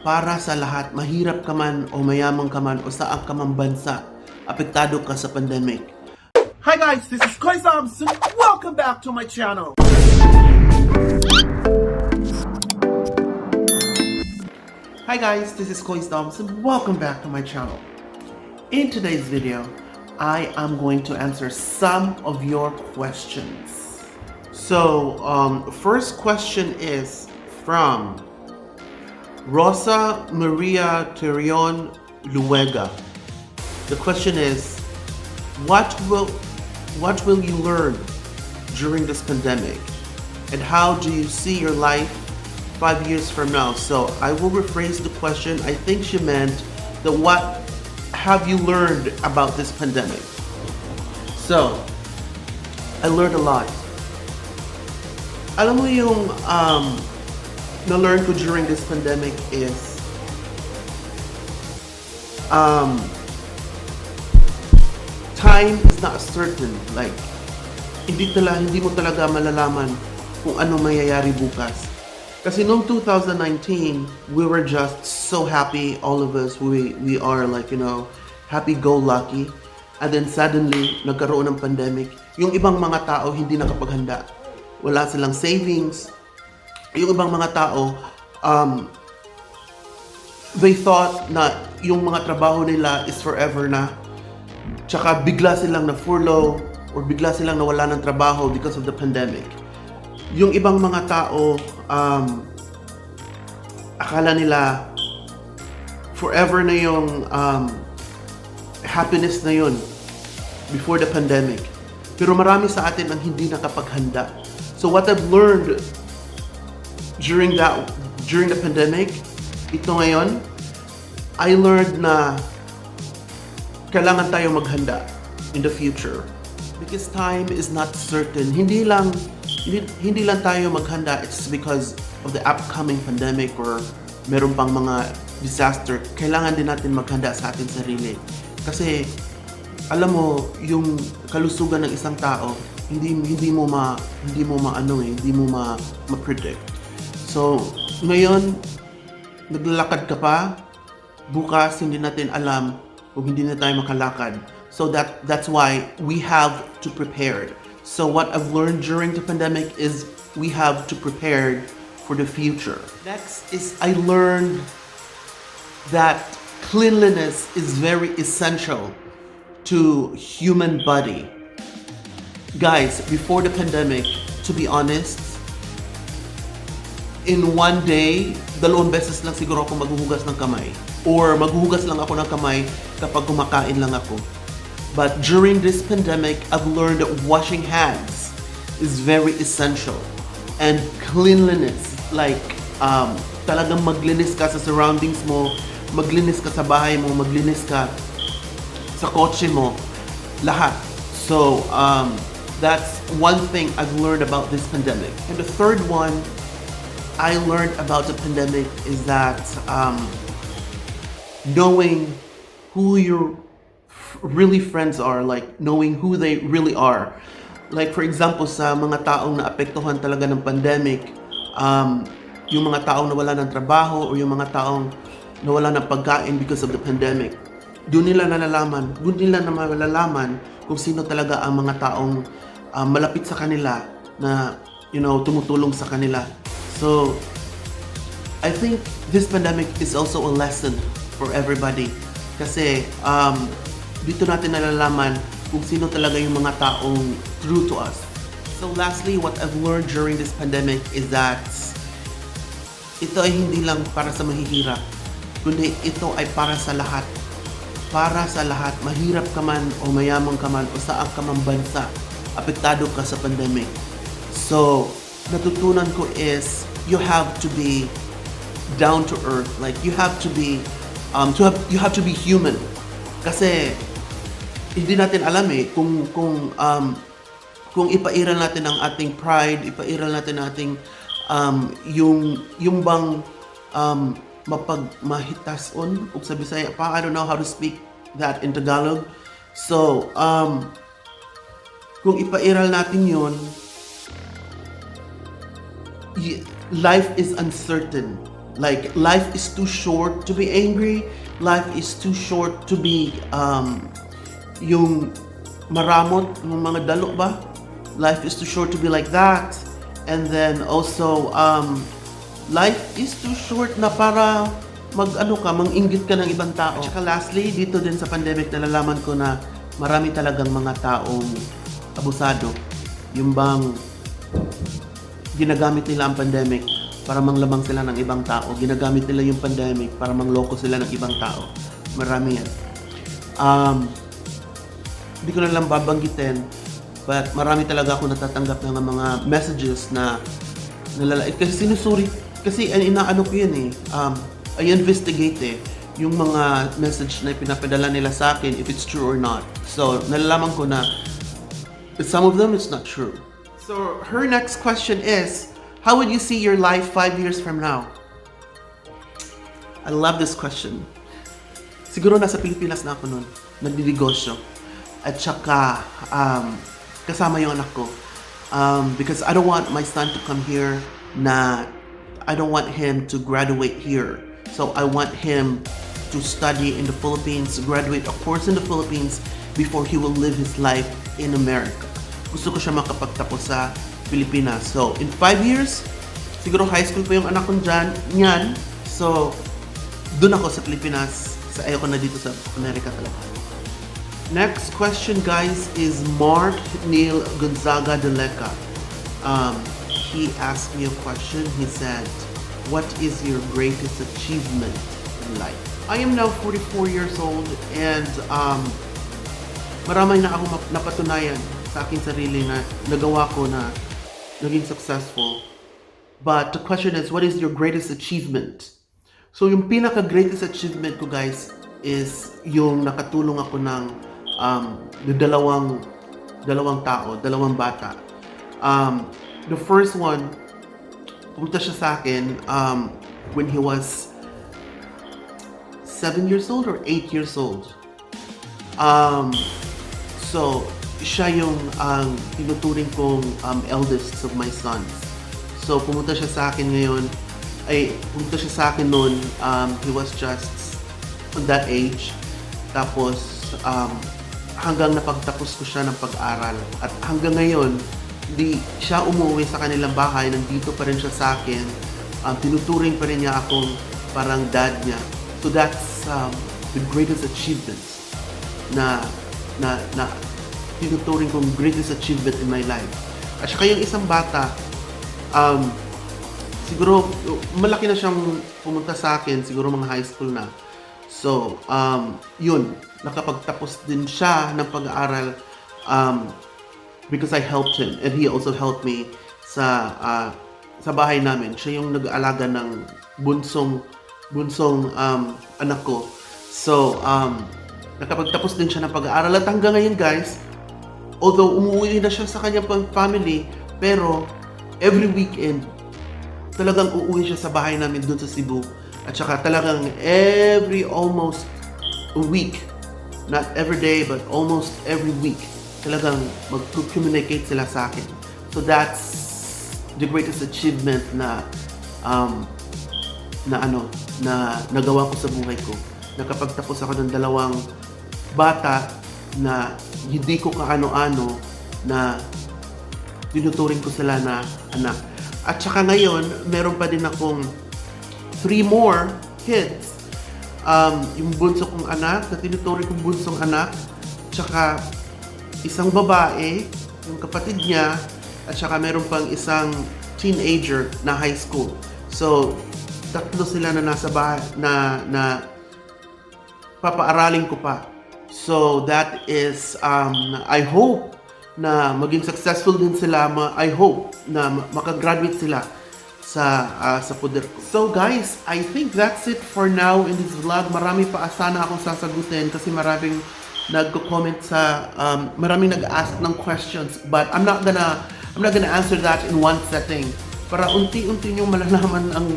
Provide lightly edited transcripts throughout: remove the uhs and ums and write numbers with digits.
para sa lahat, mahirap ka man o mayaman ka man o saan ka man bansa, apektado ka sa pandemic. Hi guys, this is cebuano101. Welcome back to my channel. Hi guys, this is cebuano101. Welcome back to my channel. In today's video, I am going to answer some of your questions. So, first question is from Rosa Maria Terion Luega. The question is, what will you learn during this pandemic? And how do you see your life 5 years from now? So I will rephrase the question. I think she meant that what have you learned about this pandemic? So, I learned a lot. Alam mo yung na-learn ko during this pandemic is time is not certain. Like, hindi mo talaga malalaman kung ano mangyayari bukas. Kasi noong 2019, we were just so happy, all of us. We are like, happy-go-lucky. And then suddenly, nagkaroon ng pandemic. Yung ibang mga tao hindi nakapaghanda. Wala silang savings. Yung ibang mga tao, they thought na yung mga trabaho nila is forever na. Tsaka bigla silang na-furlough or bigla silang nawala ng trabaho because of the pandemic. Yung ibang mga tao, akala nila forever na yung happiness na yun before the pandemic. Pero marami sa atin ang hindi nakapaghanda. So what I've learned during the pandemic, ito ngayon, I learned na kailangan tayo maghanda in the future. Because time is not certain. Hindi lang tayo maghanda, it's because of the upcoming pandemic or meron pang mga disaster. Kailangan din natin maghanda sa ating sarili. Kasi alam mo, yung kalusugan ng isang tao, hindi mo ma-predict. So, ngayon naglalakad ka pa, bukas hindi natin alam kung hindi na tayo makalakad. So that's why we have to prepare. So what I've learned during the pandemic is we have to prepare for the future. Next is I learned that cleanliness is very essential to human body. Guys, before the pandemic, to be honest, in one day, 2 beses lang siguro ako maghuhugas ng kamay. Or maghuhugas lang ako ng kamay kapag kumakain lang ako. But during this pandemic, I've learned that washing hands is very essential. And cleanliness, like talagang maglinis ka sa surroundings mo, maglinis ka sa bahay mo, maglinis ka sa kotse mo, lahat. So, that's one thing I've learned about this pandemic. And the third one I learned about the pandemic is that knowing who your really friends are, like knowing who they really are. Like for example, sa mga taong naapektuhan talaga ng pandemic, yung mga taong nawala ng trabaho o yung mga taong nawala ng pagkain because of the pandemic, doon nila malalaman kung sino talaga ang mga taong malapit sa kanila na tumutulong sa kanila. So I think this pandemic is also a lesson for everybody kasi dito natin nalalaman kung sino talaga yung mga taong true to us. So lastly, what I've learned during this pandemic is that ito ay hindi lang para sa mahihirap, kundi ito ay para sa lahat. Para sa lahat, mahirap ka man o mayaman ka man o saan ka man bansa, apektado ka sa pandemic. So, natutunan ko is you have to be down to earth. Like you have to be human. Kasi hindi natin alam kung ipairal natin ang ating pride, ipairal natin ating yung bang mapagmahitason ug sa Bisaya pa, I don't know how to speak that in Tagalog. So kung ipairal natin yun, life is uncertain. Like, life is too short to be angry. Life is too short to be yung maramot, yung mga dalo ba? Life is too short to be like that. And then also, life is too short na para manginggit ka ng ibang tao. At saka lastly, dito din sa pandemic, nalalaman ko na marami talagang mga taong abusado. Yung bang ginagamit nila ang pandemic para manglamang sila ng ibang tao. Ginagamit nila yung pandemic para mangloko sila ng ibang tao. Marami yan. Hindi ko na lang babanggitin, but marami talaga ako natatanggap ng mga messages na nalalait. Kasi sinusuri, kasi inaano ko yun eh. I investigate eh yung mga message na pinapadala nila sa akin, if it's true or not. So, nalalaman ko na some of them it's not true. So, her next question is, how would you see your life 5 years from now? I love this question. Siguro nasa Pilipinas na ako nun, nagdidegosyo. At saka, kasama yung anak ko. Because I don't want my son to come here I don't want him to graduate here. So I want him to study in the Philippines, graduate a course in the Philippines before he will live his life in America. Gusto ko siya makapagtapos sa Pilipinas. So, in 5 years, siguro high school pa yung anak ko niyan. So, dun ako sa Pilipinas. Ayoko na dito sa Amerika talaga. Next question, guys, is Mark Neil Gonzaga de Leca. He asked me a question. He said, what is your greatest achievement in life? I am now 44 years old and marami na ako napatunayan sa aking sarili na nagawa ko na naging successful. But the question is, what is your greatest achievement? So yung pinaka-greatest achievement ko, guys, is yung nakatulong ako ng dalawang bata. The first one, pumunta siya sa akin when he was 7 years old or 8 years old. So, siya yung tinuturing kong eldest of my sons. So, pumunta siya sa akin noon, he was just on that age. Tapos, hanggang napagtapos ko siya ng pag-aral. At hanggang ngayon, di siya umuwi sa kanilang bahay, nandito pa rin siya sa akin. Tinuturing pa rin niya akong parang dad niya. So that's the greatest achievement na tinuturing kong greatest achievement in my life. At saka yung isang bata, siguro malaki na siyang pumunta sa akin, siguro mga high school na. So, yun, nakapagtapos din siya ng pag-aaral because I helped him and he also helped me sa bahay namin. Siya yung nag-aalaga ng bunsong anak ko. So, nakapagtapos din siya ng pag-aaral at hanggang ngayon, guys, although umuwi na siya sa kanyang family, pero every weekend talagang uuwi siya sa bahay namin doon sa Cebu. At saka talagang almost a week, not every day but almost every week, talagang mag-communicate sila sa akin. So that's the greatest achievement na nagawa ko sa buhay ko. Nakapagtapos ako ng dalawang bata na hindi ko kaano-ano na tinuturing ko sila na anak. At saka ngayon, meron pa din akong 3 more kids. Yung bunso kong anak, na tinuturing kong bunsong anak, tsaka isang babae, yung kapatid niya, at saka meron pang isang teenager na high school. So, tatlo sila na nasa bahay, na papaaralin ko pa. So, that is, I hope na maging successful din sila. I hope na makagraduate sila sa poder ko. So guys, I think that's it for now in this vlog. Marami pa sana akong sasagutin kasi maraming nagko-comment maraming nag-ask ng questions, but I'm not gonna answer that in one setting. Para unti-unti nyo malalaman ang,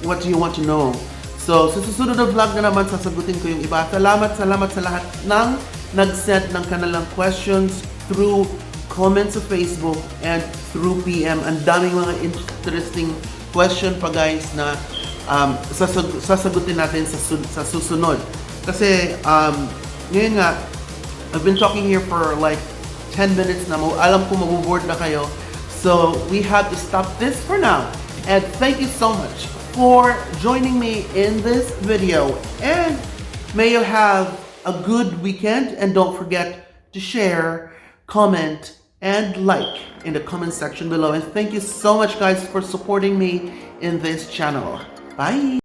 what you want to know. So, sa susunod na vlog na naman, sasagutin ko yung iba. Salamat sa lahat ng nag-send ng kanilang questions through comments sa Facebook and through PM. Ang daming mga interesting question pa, guys, na sasagutin natin sa susunod. Kasi ngayon nga, I've been talking here for like 10 minutes na. Alam ko mabuboard na kayo. So we have to stop this for now. And thank you so much for joining me in this video. And may you have a good weekend. And don't forget to share, comment, and like in the comment section below. And thank you so much, guys, for supporting me in this channel. Bye!